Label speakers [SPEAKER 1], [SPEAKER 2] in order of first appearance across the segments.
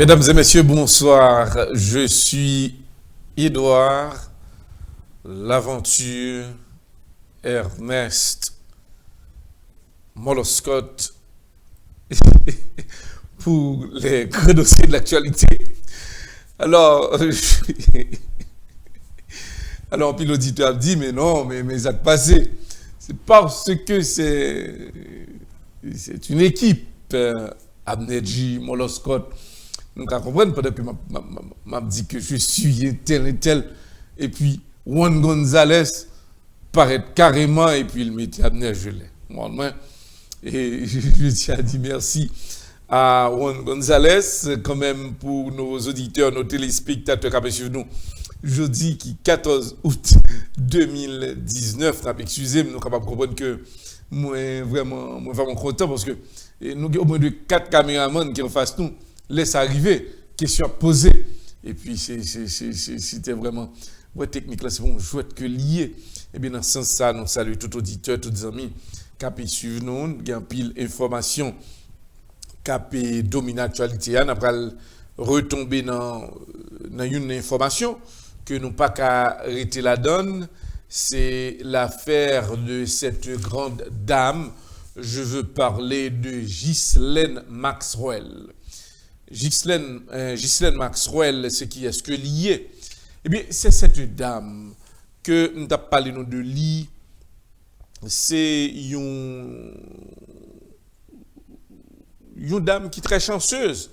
[SPEAKER 1] Mesdames et messieurs, bonsoir. Je suis Édouard, l'aventure Ernest Moloscott pour les gros dossiers de l'actualité. Alors, alors, puis l'auditeur dit, mais non, mais ça a passé. C'est parce que c'est une équipe, Abnedji, Moloscott. Nous comprenons peut-être que m'a dit que je suis tel et tel, et puis Juan Gonzalez paraît carrément, et puis il mettait Abner Gelé. Et je tiens à dire merci à Juan Gonzalez, quand même pour nos auditeurs, nos téléspectateurs qui suivent nous. Jeudi qui 14 août 2019, excusez-moi, nous sommes capables de comprendre que moi vraiment content parce que nous avons au moins de 4 caméramans qui en face nous. Laisse arriver, question posée. Et puis, c'était vraiment technique là, c'est bon, chouette que lié. Et bien, dans ce sens-là, nous saluons tout auditeur, tous les amis qui suivent nous, qui ont pile information, qui domine l'actualité. On va retomber dans une information que nous pas qu'à arrêter la donne. C'est l'affaire de cette grande dame. Je veux parler de Ghislaine Maxwell. Ghislaine Maxwell, c'est qui est-ce que lié? Eh bien, c'est cette dame que nous avons parlé de lui. C'est une dame qui est très chanceuse.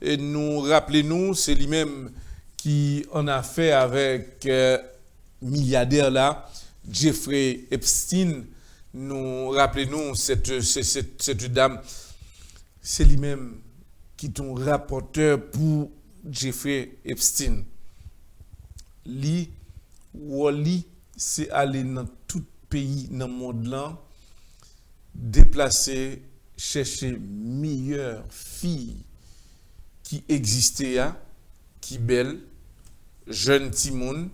[SPEAKER 1] Et nous rappelons, c'est lui-même qui en a fait avec milliardaire là, Jeffrey Epstein. Nous rappelons cette dame, c'est lui-même qui est un rapporteur pour Jeffrey Epstein. Wally, c'est aller dans tout pays dans le monde là, déplacer, chercher meilleure fille qui existait, qui belle, jeune Timon,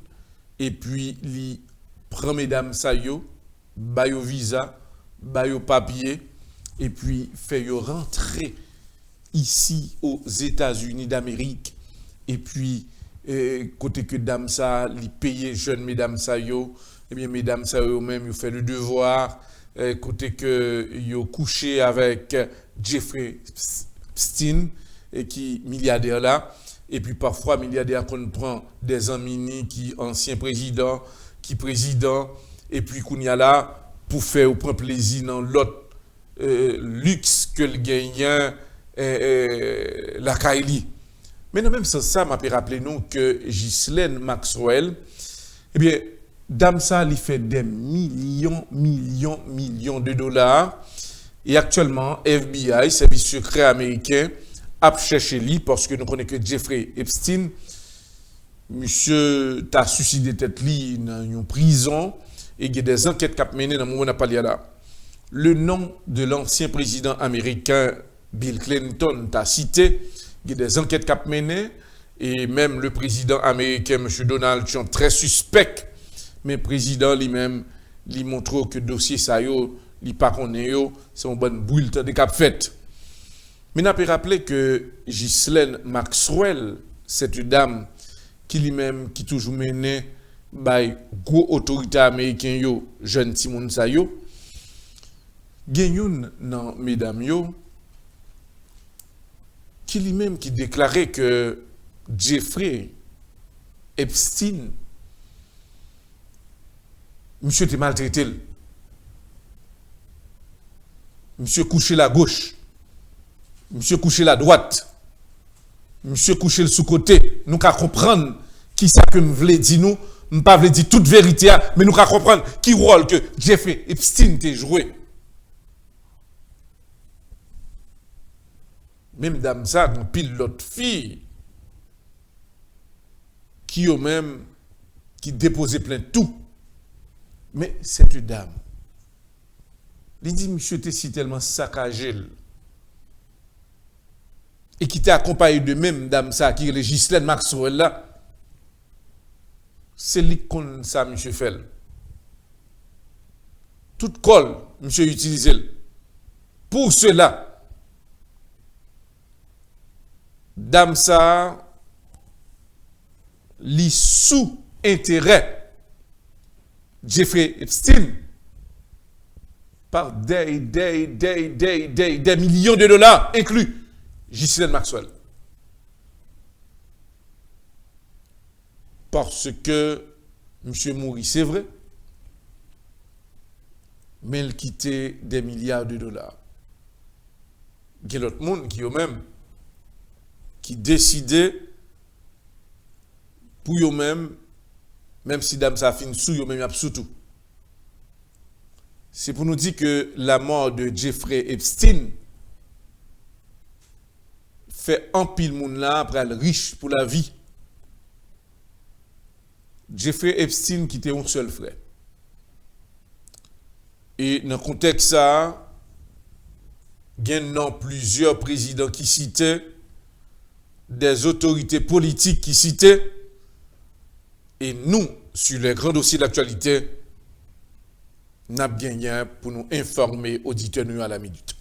[SPEAKER 1] et puis li prend mesdames ça yo, bayo visa, bayo papier, et puis fait yo rentrer ici aux États-Unis d'Amérique, et puis côté que dame ça li payer jeune mesdames ça yo, et bien mesdames ça yo même yo fait le devoir, côté que yo couché avec Jeffrey Epstein et qui milliardaire là, et puis parfois milliardaire qu'on prend des amis qui ancien président, qui président, et puis qu'on y a là pour faire ou prendre plaisir dans l'autre luxe que le gagnant la Kaili. Mais dans même sens ça m'a rappelé nous que Ghislaine Maxwell, eh bien dame ça lui fait des millions de dollars, et actuellement FBI, service secret américain, a cherché lui parce que nous connaissons que Jeffrey Epstein, monsieur t'a suicidé tête li dans une prison, et il y a des enquêtes qui ont mené dans le moment où on a parlé là. Le nom de l'ancien président américain Bill Clinton t'a cité, il y a des enquêtes qui ont mené, et même le président américain, M. Donald Trump, très suspect, mais le président lui-même, lui montre que le dossier ça yo, lui pas connaît yo, c'est une bonne brûle de cap fait. Mais n'a pas rappelé que Ghislaine Maxwell, cette dame qui lui-même qui toujours mené by gros autorité américain yo, jeune Timon sa yo, genyoun nan mesdames yo qui lui-même qui déclarait que Jeffrey Epstein monsieur était maltraité. Monsieur couché la gauche. Monsieur couché la droite. Monsieur couché le sous-côté. Nous qu'à comprendre qui ça que me voulait dire nous, me pas voulait dire toute vérité, mais nous qu'à comprendre qui rôle que Jeffrey Epstein t'a joué. Même dame ça, dans pile l'autre fille qui au même qui déposait plainte tout. Mais cette dame, il dit monsieur t'es si tellement saccagé et qui t'a accompagné de même dame ça qui est Ghislaine Maxwell là, c'est l'icône ça monsieur fait. Tout col monsieur utilise pour cela dame ça li sous intérêt Jeffrey Epstein par des millions de dollars inclus Ghislaine Maxwell. Parce que M. Moury, c'est vrai, mais il quittait des milliards de dollars. Il y a l'autre monde qui eux-mêmes qui décidait pour eux-mêmes, même si dame ça fin sous eux-mêmes, tout. C'est pour nous dire que la mort de Jeffrey Epstein fait un pile monde là après le riche pour la vie. Jeffrey Epstein qui était un seul frère. Et dans le contexte ça, il y a plusieurs présidents qui citaient, des autorités politiques qui citaient, et nous, sur les grands dossiers d'actualité, nous avons gagné pour nous informer auditeurs à la minute.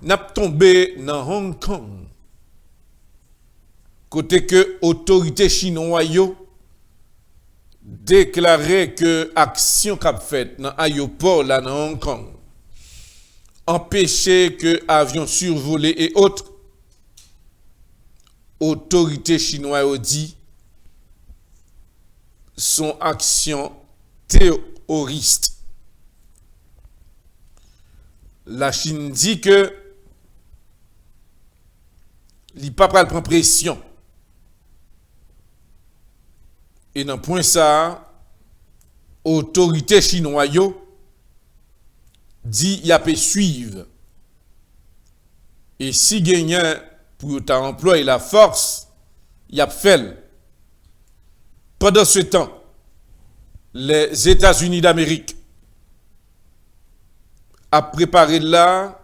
[SPEAKER 1] Nous avons tombé dans Hong Kong, côté que l'autorité chinoise déclarait que l'action qu'a faite dans l'aéroport là dans Hong Kong empêchait que avions survolés et autres, autorité chinoise dit son action terroriste. La Chine dit que il pas prendre pression. Et dans le point ça, autorité chinoise dit y a peut suivre. Et si gagnant pour employer la force, y a fait. Pendant ce temps, les États-Unis d'Amérique a préparé là,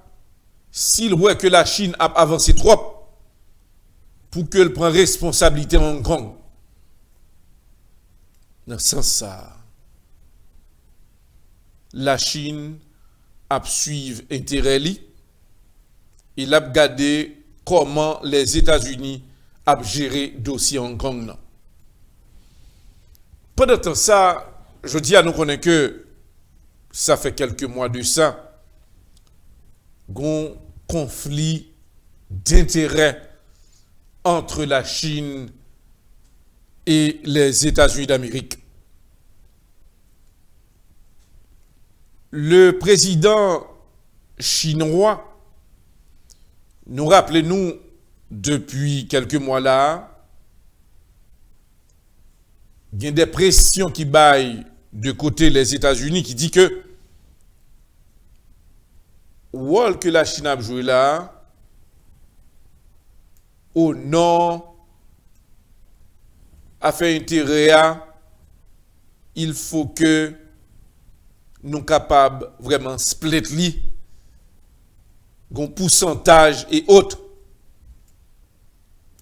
[SPEAKER 1] s'il voit que la Chine a avancé trop, pour qu'elle prenne responsabilité en Hong Kong. Dans ce sens ça, la Chine a suivi intérêt li, il a regardé comment les États-Unis ont géré le dossier Hong Kong. Non. Pendant temps ça, je dis à nous connaître que ça fait quelques mois de ça, un conflit d'intérêts entre la Chine et les États-Unis d'Amérique. Le président chinois nous rappelez-nous depuis quelques mois là, il y a des pressions qui baillent de côté les États-Unis qui dit que rôle que la Chine a joué là, au nord, a fait intérêt à, il faut que nous capables vraiment split un pourcentage et autres.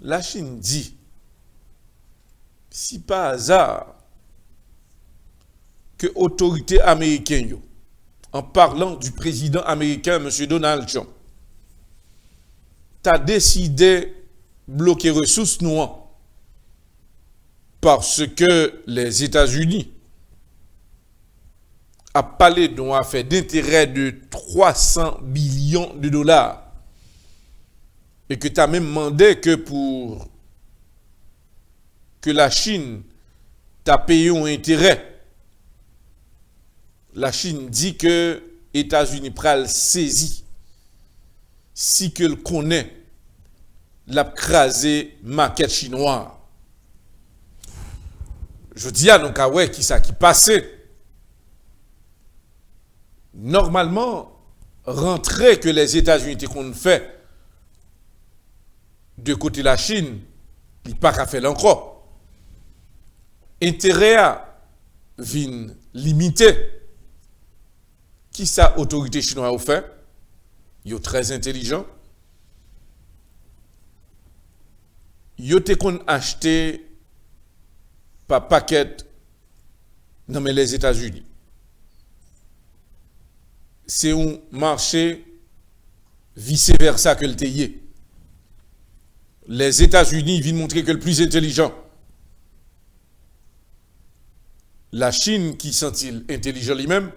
[SPEAKER 1] La Chine dit, si par hasard, que l'autorité américaine, en parlant du président américain, M. Donald Trump, a décidé de bloquer les ressources noires parce que les États-Unis a parlé d'une affaire d'intérêt de 300 millions de dollars et que tu as même demandé que pour que la Chine t'a payé un intérêt, la Chine dit que les États-Unis pral saisi si que le connaît l'a crasé maquette chinoise. Je dis à nous ouais qui ça qui passait. Normalement, rentrer que les États-Unis qu'on fait de côté de la Chine, il n'y a pas qu'à faire encore. Intérêt à vin limité. Qui ça autorité chinoise a fait? Ils sont très intelligents. Ils ont acheté par paquet dans les États-Unis. C'est un marché vice-versa que le TIE. les États-Unis viennent montrer que le plus intelligent. La Chine, qui sent-il intelligent lui-même,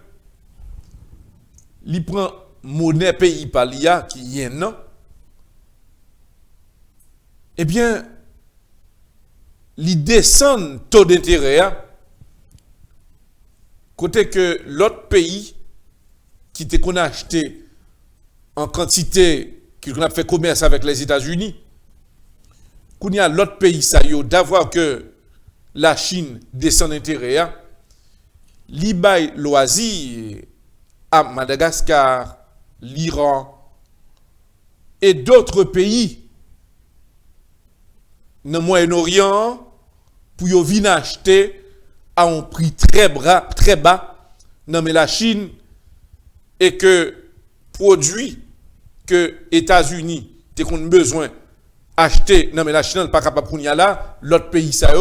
[SPEAKER 1] il prend monnaie pays par l'IA qui y est non. Eh bien, il descend taux d'intérêt, côté que l'autre pays qui était qu'on a acheté en quantité, qu'on a fait commerce avec les États-Unis, qu'on y a l'autre pays, ça y est, d'avoir que la Chine descend d'intérêt, l'Ibaï loisir à Madagascar, l'Iran et d'autres pays dans le Moyen-Orient pour y venir acheter à un prix très bas dans la Chine et que produits que les États-Unis ont besoin d'acheter dans la Chine n'est pas capable de là, l'autre pays ça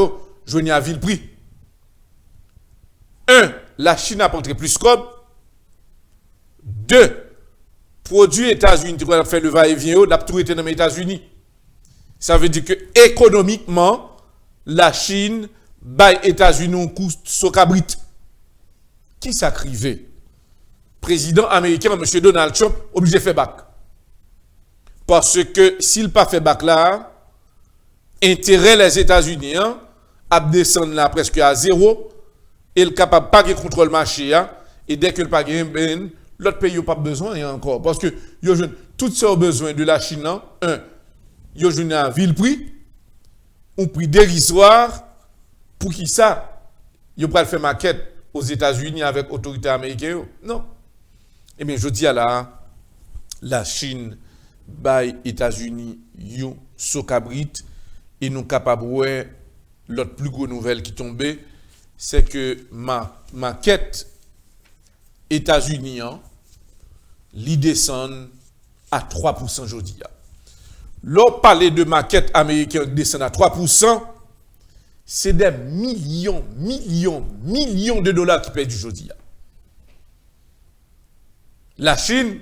[SPEAKER 1] je viens à vil prix. La Chine a porté plus comme. 2, produits États-Unis, qui fait le va-et-vient, l'a tout été dans les États-Unis. Ça veut dire que économiquement, la Chine baille États-Unis un coup sur cabrit. Qui s'acrivait? Président américain, M. Donald Trump, obligé de faire bac. Parce que s'il pas fait bac là, intérêt les États-Unis, à descendre là presque à zéro, et le capable pas de contrôle marché, et dès que le pas gagne, l'autre pays n'a pas besoin encore. Parce que tout ça a besoin de la Chine. Ils ont un vil prix, un prix dérisoire, pour qui ça? Ils ont pas faire maquette aux États-Unis avec l'autorité américaine? Non. Eh bien, je dis à la Chine, les États-Unis, ils sont cabrit, et nous capables de l'autre plus grosse nouvelle qui tombait, c'est que ma maquette États-Unis, li descend à 3% aujourd'hui. L'on parle de maquette américaine descend à 3%, c'est des millions de dollars qui perdent aujourd'hui. La Chine,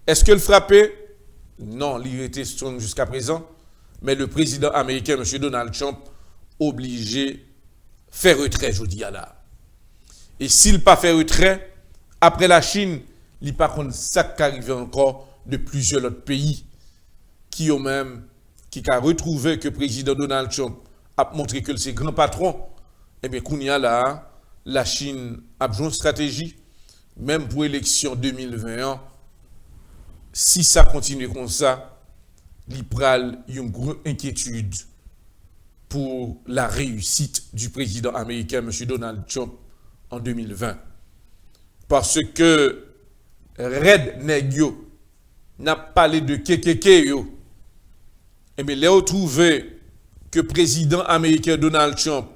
[SPEAKER 1] est-ce qu'elle frappait? Non, il était strong jusqu'à présent, mais le président américain, M. Donald Trump, obligé faire retrait aujourd'hui là. Et s'il pas fait retrait, après la Chine, il n'y a pas contre ça qui arrive encore de plusieurs autres pays qui ont même, qui a retrouvé que le président Donald Trump a montré que c'est grand patron. Eh bien, qu'on y a là, la Chine a besoin de stratégie, même pour l'élection 2021. Si ça continue comme ça, il y a une grande inquiétude pour la réussite du président américain, M. Donald Trump, en 2020. Parce que Red Negyo n'a pas parlé de KKK. Et bien, il a trouvé que le président américain Donald Trump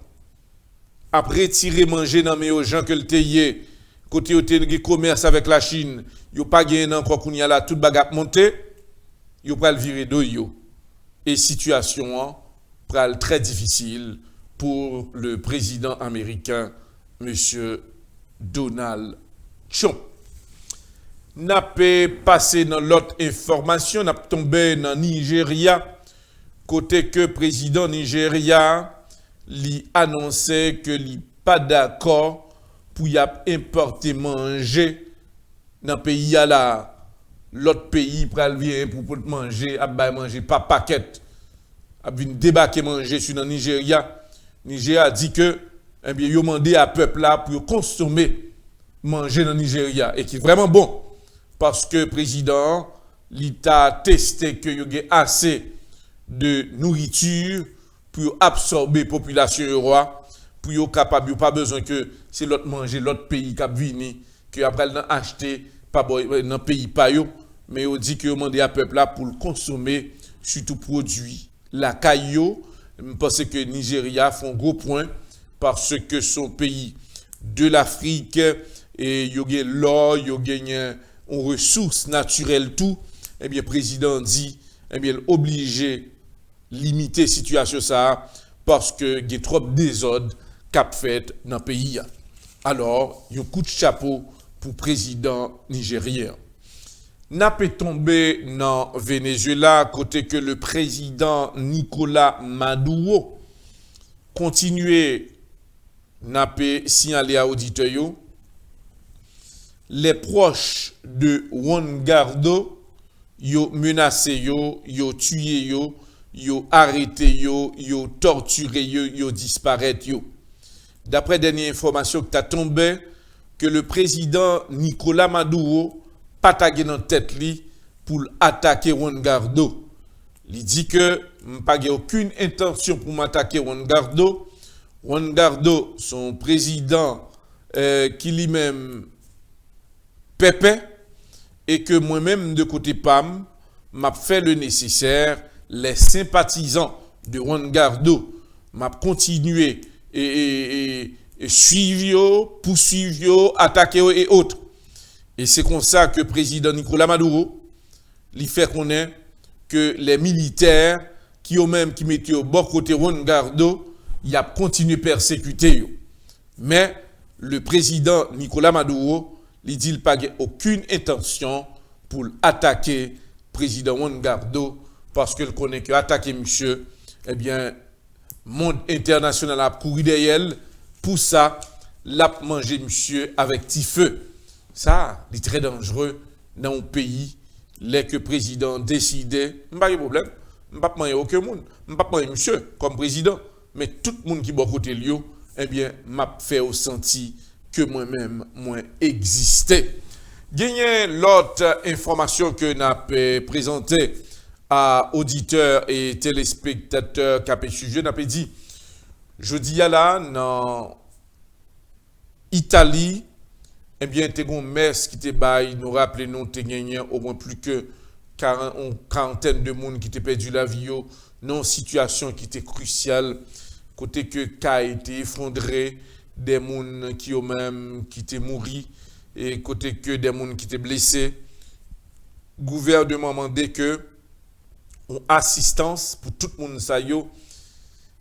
[SPEAKER 1] a retiré manger dans les gens que le tayé, côté au commerce avec la Chine, il n'y a pas gagné encore qu'on y a là, toute bagarre montée, il n'y a pas le virer de yo. Et situation très difficile pour le président américain, M. Donald Trump. N'a pas passé dans l'autre information, n'a tombé dans Nigeria, côté que le président Nigeria lui annonçait que lui pas d'accord pour y importer manger dans le pays là. L'autre pays pral vient pour manger, manger pas paquet, a venir débarquer manger sur le Nigeria. Nigeria a dit que eh bien, ils ont demandé à peuple là pour consommer, manger dans le Nigeria. Et qui est vraiment bon. Parce que le président, l'État a testé qu'il y a assez de nourriture pour absorber la population roi, pour être capable, pas besoin que c'est l'autre manger, l'autre pays qui a venu, que après acheter, pas dans le pays pas yo, mais on dit que on demandé à peuple là pour le consommer, surtout produit la caillou. Je pense que Nigeria font gros point parce que son pays de l'Afrique et il y a l'or, il y a une ressources naturelles tout. Eh bien, le président dit, eh bien, obligé limiter la situation ça parce que il y a trop de désordre qu'a fait dans le pays. Alors, il y a un coup de chapeau pour le président nigérien. n'a pas tombé dans Venezuela côté que le président Nicolas Maduro continuait n'a pas signalé à auditeurs les proches de Juan Guaido yo menacé yo tué yo arrêté yo torturé yo disparaît D'après dernière information que tu as tombé que le président Nicolas Maduro pas tagué dans tête li pour attaquer Juan Guaido. Il dit que pas aucune intention pour m'attaquer Juan Guaido. Juan Guaido, son président qui lui-même pépé et que moi-même de côté PAM m'a fait le nécessaire, les sympathisants de Juan Guaido m'a continué et suivre, poursuivre, attaquer et autres. Et c'est comme ça que le président Nicolas Maduro lui fait connaître que les militaires qui ont même qui mettaient au bord côté Juan Guaido, il a continué à persécuter. Mais le président Nicolas Maduro lui dit qu'il n'a pas aucune intention pour attaquer le président Juan Guaido parce qu'il connaît que attaquer monsieur, eh bien, le monde international a couru derrière. Pour ça, l'a mangé monsieur avec petit feu. Ça, c'est très dangereux dans un pays. Les que le président décidait, pas de problème, je ne vais pas manger aucun monde, je ne vais pas manger monsieur comme président, mais tout le monde qui est à côté de lui, eh bien, m'a fait au senti que moi-même, moi existais. Gagné l'autre information que n'a présentée à auditeurs et téléspectateurs qui a sujet, n'a dit, je dis là, dans Italie, eh bien, t'es un mess qui te baille, nous rappelez, nous, t'es gagné au moins plus que une quarantaine de monde qui t'ont perdu la vie, dans une situation qui était cruciale, côté que cas été effondré, des gens qui ont même qui étaient morts, et côté que des gens qui étaient blessés. Le gouvernement demandé que une assistance pour tout le monde ça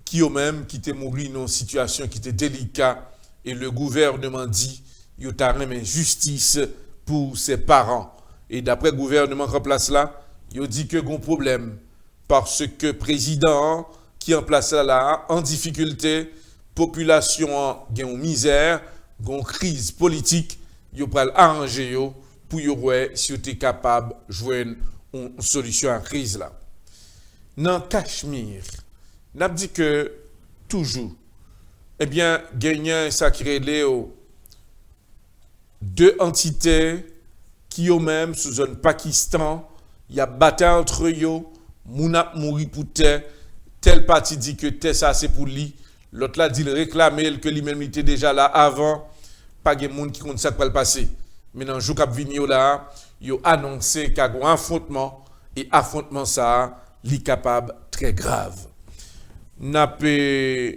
[SPEAKER 1] qui ont même qui étaient morts dans une situation qui était délicate, et le gouvernement dit il y a une justice pour ses parents. Et d'après le gouvernement en place là, il dit que y a un problème. Parce que le président qui est en place là, en difficulté, population en misère, en crise politique, il va arranger pour voir si vous êtes capable de jouer une solution à la crise là. Dans Cachemire, on a dit que toujours, eh bien, gagnant sacré Léo, deux entités qui ont même sous zone Pakistan, il y a bataille entre eux, mouna mouri pour tel parti dit que ça c'est pour lui, l'autre là dit réclamer que lui-même était déjà là avant, pas de monde qui compte ça pour le passer. Maintenant jour cap venir là, il a annoncé qu'il y a un affrontement et affrontement ça, li capable très grave. N'a pas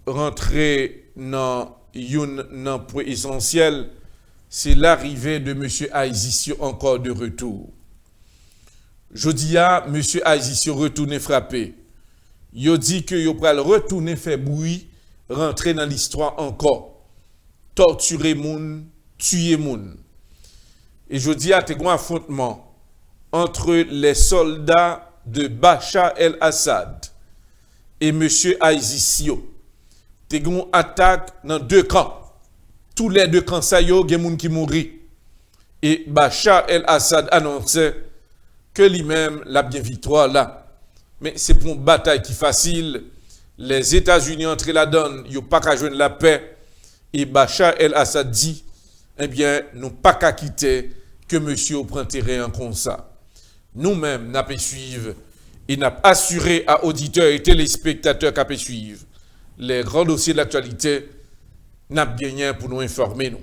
[SPEAKER 1] rentrer dans un point essentiel. C'est l'arrivée de M. Aizisio encore de retour. Jodi a, M. Aizisio retourné frappé. Il dit que il va retourner faire bruit, rentrer dans l'histoire encore. Torturer moun, tuer moun. Et jodi a, il y a un affrontement entre les soldats de Bachar el-Assad et M. Aizisio. Il y a une attaque dans deux camps. Tous les deux camps, il y a des gens qui mourent. Et Bachar el-Assad annonçait que lui-même la bien victoire là. Mais c'est pour une bataille qui est facile. Les États-Unis entrent là-dedans, ils n'ont pas qu'à joindre la paix. Et Bachar el-Assad dit, eh bien, nous pas qu'à quitter que monsieur prend terrain comme ça. Nous-mêmes, nous avons suivre et nous avons assuré à auditeurs et téléspectateurs qui peuvent suivre les grands dossiers de l'actualité. Nous avons gagné pour nous informer. Nous.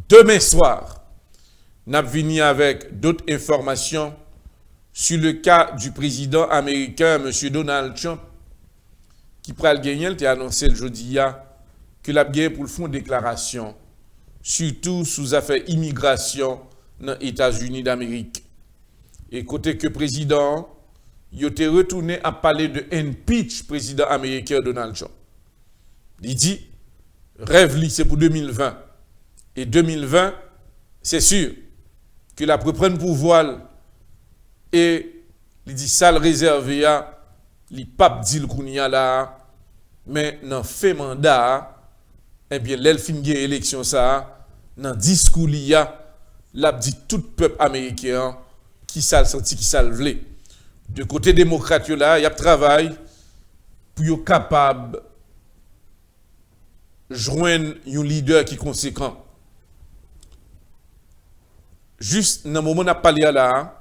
[SPEAKER 1] Demain soir, nous avons venu avec d'autres informations sur le cas du président américain, M. Donald Trump, qui pral gagner, il a annoncé le jeudi que l'a gagné pour le fond de déclaration, surtout sous affaire immigration dans les États-Unis d'Amérique. Et côté que le président, il était retourné à parler de impeach président américain Donald Trump. Il dit, rêve c'est pour 2020. Et 2020, c'est sûr, que la reprenne pouvoir et il dit ça le réservé à li pape dit le kounia là mais dans fait mandat eh bien l'elfin gen élection ça dans discours li a l'a dit tout peuple américain qui ça senti qui ça vle de côté démocrate là y a travail pour yo capable joindre un leader qui conséquent juste dans le moment où on a parlé là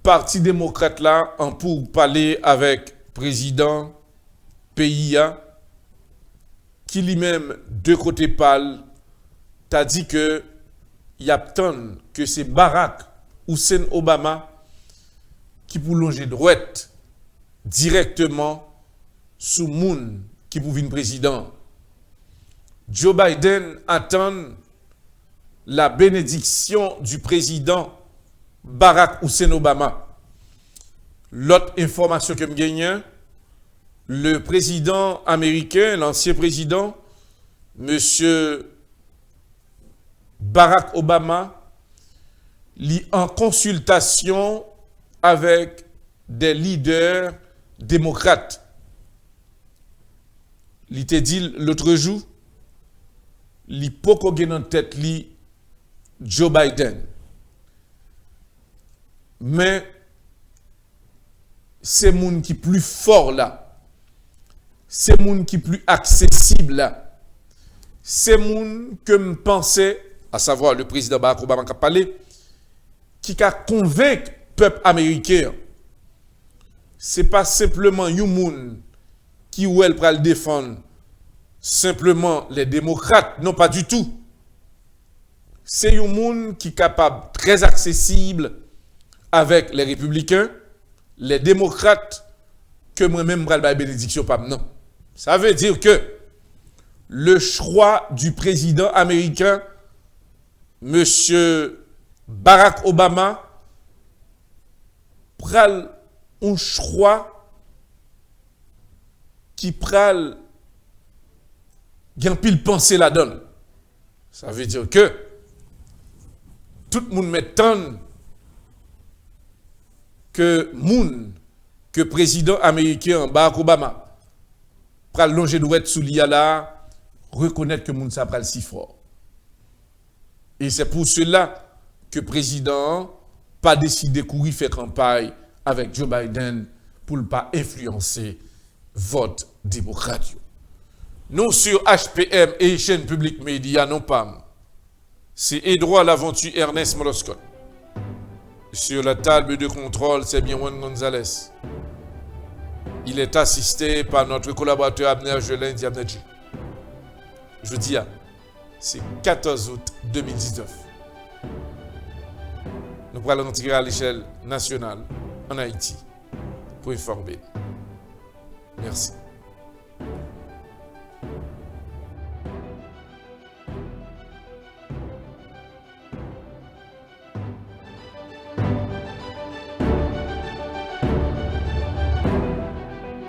[SPEAKER 1] parti démocrate là en pour parler avec président pays qui lui-même de côté parle t'a dit que y a tant que c'est Barack Hussein Obama qui pour longer droite directement sous moun qui pour venir président. Joe Biden attend la bénédiction du président Barack Hussein Obama. L'autre information que me gagne, le président américain, l'ancien président, monsieur Barack Obama, lit en consultation avec des leaders démocrates. Il te dit l'autre jour, il peut qu'on en tête li Joe Biden. Mais c'est moun qui plus fort là. C'est moun qui plus accessible là. C'est moun que me pensais, à savoir le président Barack Obama qui a parlé, qui a convaincu le peuple américain. C'est pas simplement un moun qui ou elle pral défendre simplement les démocrates, non pas du tout. C'est un moun qui est capable, très accessible avec les républicains, les démocrates, que moi-même pral ba bénédiction pas non. Ça veut dire que le choix du président américain, monsieur Barack Obama, pral un choix qui pral gen pile penser la donne. Ça veut dire que tout le monde m'étonne que président américain Barack Obama pral longer droite sous l'IA là, reconnaître que moun sa pral si fort. Et c'est pour cela que le président pas décidé de courir faire campagne avec Joe Biden pour ne pas influencer vote démocrate. Nous sur HPM et chaîne publique média, non pas. C'est Edouard Laventure Ernest Moloscott. Sur la table de contrôle, c'est bien Juan Gonzalez. Il est assisté par notre collaborateur Abner Jelin Diabnedji. Je dis, c'est 14 août 2019. Nous allons tirer à l'échelle nationale en Haïti pour informer. Merci.